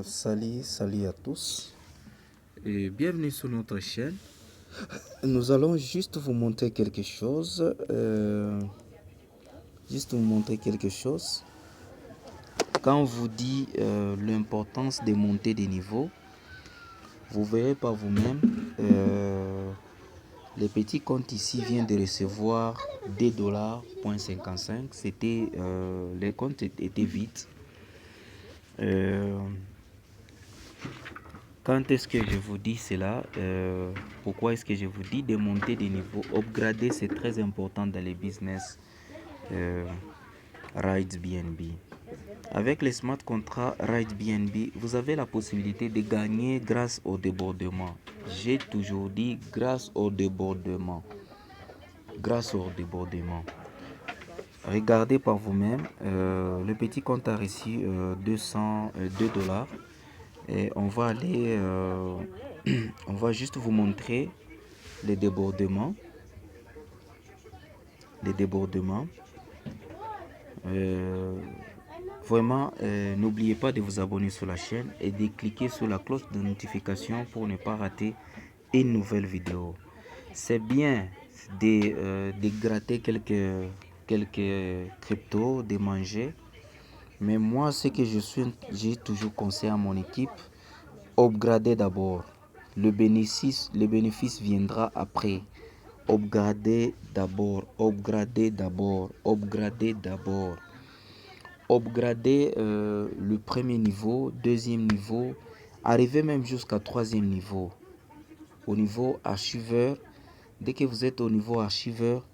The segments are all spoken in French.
Salut à tous. Et bienvenue sur notre chaîne. Nous allons juste vous montrer quelque chose. Quand on vous dit l'importance de monter des niveaux, vous verrez par vous-même. Les petits comptes ici viennent de recevoir $2.55. Les comptes étaient vides. Quand est-ce que je vous dis cela? Pourquoi est-ce que je vous dis de monter des niveaux? Upgrader, c'est très important dans les business RideBnB. Avec les smart contrats RideBnB, vous avez la possibilité de gagner grâce au débordement. J'ai toujours dit grâce au débordement. Grâce au débordement. Regardez par vous-même. Le petit compte a reçu $2. Et on va aller, on va juste vous montrer les débordements. Vraiment, n'oubliez pas de vous abonner sur la chaîne et de cliquer sur la cloche de notification pour ne pas rater une nouvelle vidéo. C'est bien de gratter quelques cryptos, de manger. Mais moi, ce que j'ai toujours conseillé à mon équipe, upgrader d'abord. Le bénéfice viendra après. Upgrader d'abord. Upgrader le premier niveau, deuxième niveau, arriver même jusqu'à troisième niveau. Au niveau archiveur, dès que vous êtes au niveau archiveur,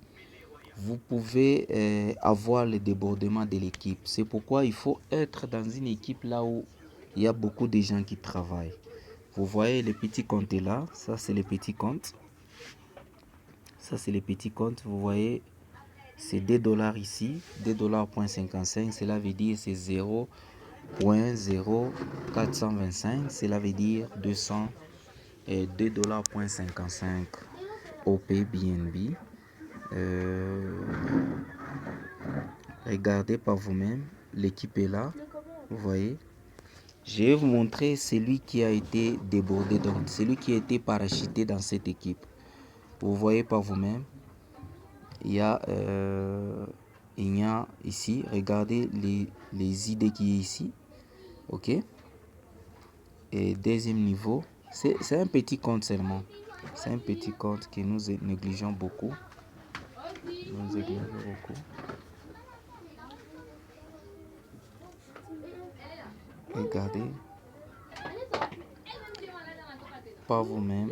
vous pouvez avoir le débordement de l'équipe. C'est pourquoi il faut être dans une équipe là où il y a beaucoup de gens qui travaillent. Vous voyez les petits comptes là, ça c'est les petits comptes. Vous voyez, c'est $2 ici, $2.55, cela veut dire c'est 0.0425, cela veut dire 2$.55 OP BNB. Regardez par vous-même, l'équipe est là, vous voyez. Je vais vous montrer celui qui a été débordé, donc celui qui a été parachuté dans cette équipe. Vous voyez par vous-même, il y a ici, regardez les idées qui est ici, ok. Et deuxième niveau, c'est un petit compte seulement. C'est un petit compte que nous négligeons beaucoup. Regardez par vous-même.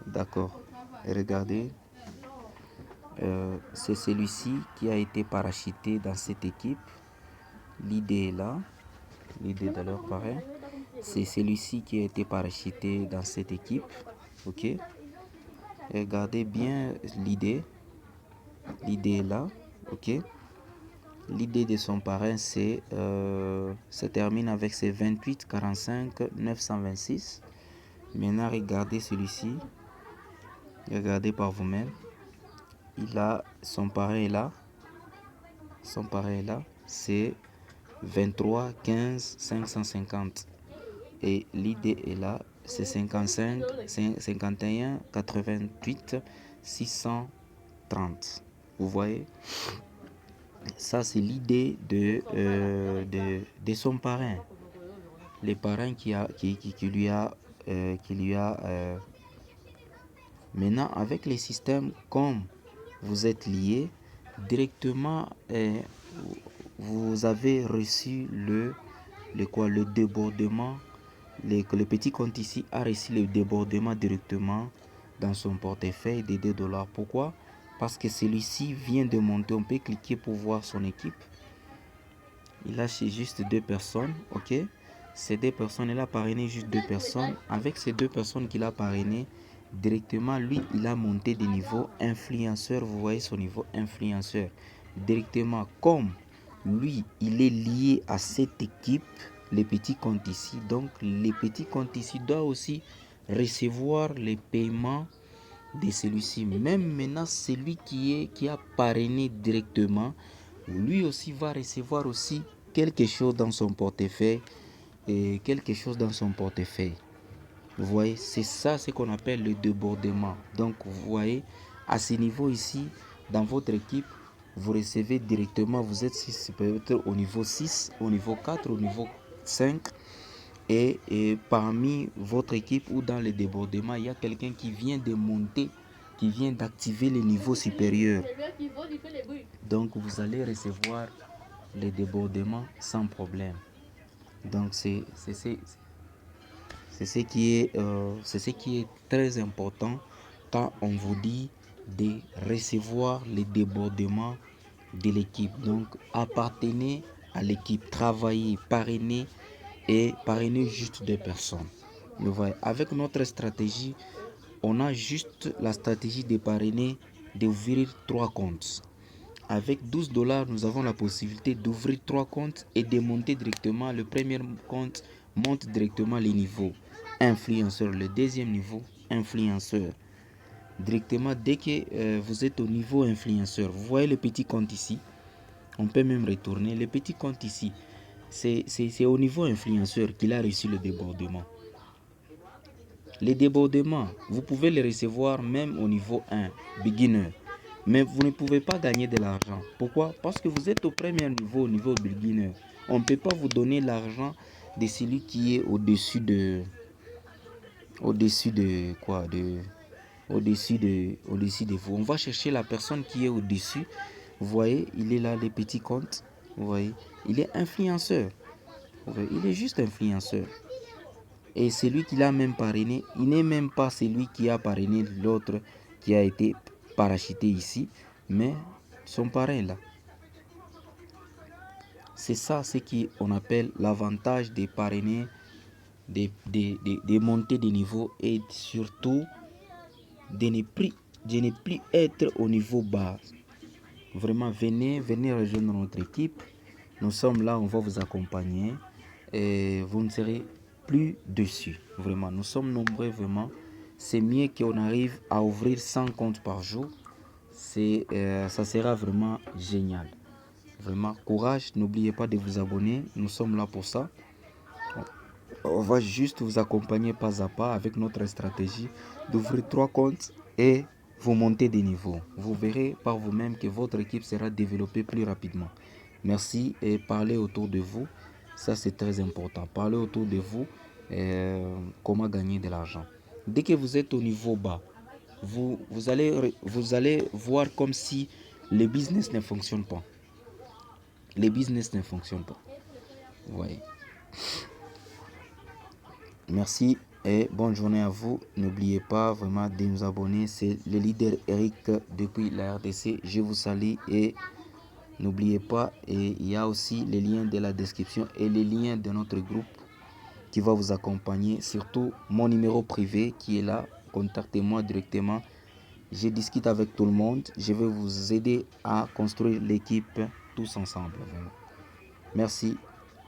D'accord. Regardez. C'est celui-ci qui a été parachuté dans cette équipe. L'idée est là. L'idée d'ailleurs pareil. C'est celui-ci qui a été parachuté dans cette équipe. Ok. Regardez bien l'idée. L'idée est là. Ok. L'idée de son parrain, se termine avec ses 28 45 926. Maintenant, regardez celui-ci. Regardez par vous-même. Il a son parrain est là. Son parrain est là. C'est 23 15 550. Et l'idée est là. C'est 55 51 88 630. Vous voyez? Ça, c'est l'idée de son parrain. Le parrain qui lui a maintenant, avec les systèmes, comme vous êtes liés directement, vous avez reçu le débordement. Le petit compte ici a reçu le débordement directement dans son portefeuille de $2. Pourquoi? Parce que celui-ci vient de monter. On peut cliquer pour voir son équipe. Il a chez juste 2 personnes, ok. Ces 2 personnes, il a parrainé juste 2 personnes. Avec ces 2 personnes qu'il a parrainé, directement, lui, il a monté des niveaux influenceurs. Vous voyez son niveau influenceur. Directement, comme lui, il est lié à cette équipe, les petits comptes ici. Donc, les petits comptes ici doivent aussi recevoir les paiements de celui-ci. Même maintenant, celui qui a parrainé directement, lui aussi va recevoir aussi quelque chose dans son portefeuille. Et quelque chose dans son portefeuille. Vous voyez, c'est ça ce qu'on appelle le débordement. Donc, vous voyez, à ce niveau ici, dans votre équipe, vous recevez directement, vous êtes peut-être au niveau 6, au niveau 4, au niveau 5. Et parmi votre équipe ou dans le débordement, il y a quelqu'un qui vient de monter, qui vient d'activer le niveau supérieur. Donc, vous allez recevoir les débordements sans problème. Donc, c'est ce qui est très important quand on vous dit de recevoir les débordements de l'équipe. Donc, appartenez à l'équipe, travaillez, parrainez et parrainez juste 2 personnes. Vous voyez, avec notre stratégie, on a juste la stratégie de parrainer, d'ouvrir 3 comptes. Avec $12, nous avons la possibilité d'ouvrir 3 comptes et de monter directement. Le premier compte monte directement les niveaux influenceur. Le deuxième niveau, influenceur. Directement, dès que vous êtes au niveau influenceur, vous voyez le petit compte ici. On peut même retourner. Le petit compte ici, c'est au niveau influenceur qu'il a reçu le débordement. Les débordements, vous pouvez les recevoir même au niveau 1, beginner. Mais vous ne pouvez pas gagner de l'argent. Pourquoi? Parce que vous êtes au premier niveau, au niveau beginner. On ne peut pas vous donner l'argent de celui qui est au-dessus de vous. On va chercher la personne qui est au-dessus. Vous voyez, il est là, les petits comptes. Vous voyez, il est influenceur. Vous voyez, il est juste influenceur. Et celui qui l'a même parrainé, il n'est même pas celui qui a parrainé l'autre qui a été parachuté ici, mais son parrain là. C'est ça ce qu'on appelle l'avantage des parrainés, de monter de niveau et surtout de ne plus être au niveau bas. Vraiment, venez rejoindre notre équipe. Nous sommes là, on va vous accompagner et vous ne serez plus dessus. Vraiment, nous sommes nombreux, vraiment. C'est mieux qu'on arrive à ouvrir 100 comptes par jour. Ça sera vraiment génial. Vraiment, courage, n'oubliez pas de vous abonner. Nous sommes là pour ça. On va juste vous accompagner pas à pas avec notre stratégie d'ouvrir 3 comptes et vous montez des niveaux. Vous verrez par vous-même que votre équipe sera développée plus rapidement. Merci et parlez autour de vous. Ça, c'est très important. Parlez autour de vous comment gagner de l'argent. Dès que vous êtes au niveau bas, vous allez voir comme si le business ne fonctionne pas. Le business ne fonctionne pas. Vous voyez. Merci et bonne journée à vous. N'oubliez pas vraiment de nous abonner. C'est le leader Eric depuis la RDC. Je vous salue et n'oubliez pas, et il y a aussi les liens de la description et les liens de notre groupe qui va vous accompagner. Surtout mon numéro privé qui est là. Contactez-moi directement. Je discute avec tout le monde. Je vais vous aider à construire l'équipe tous ensemble. Merci.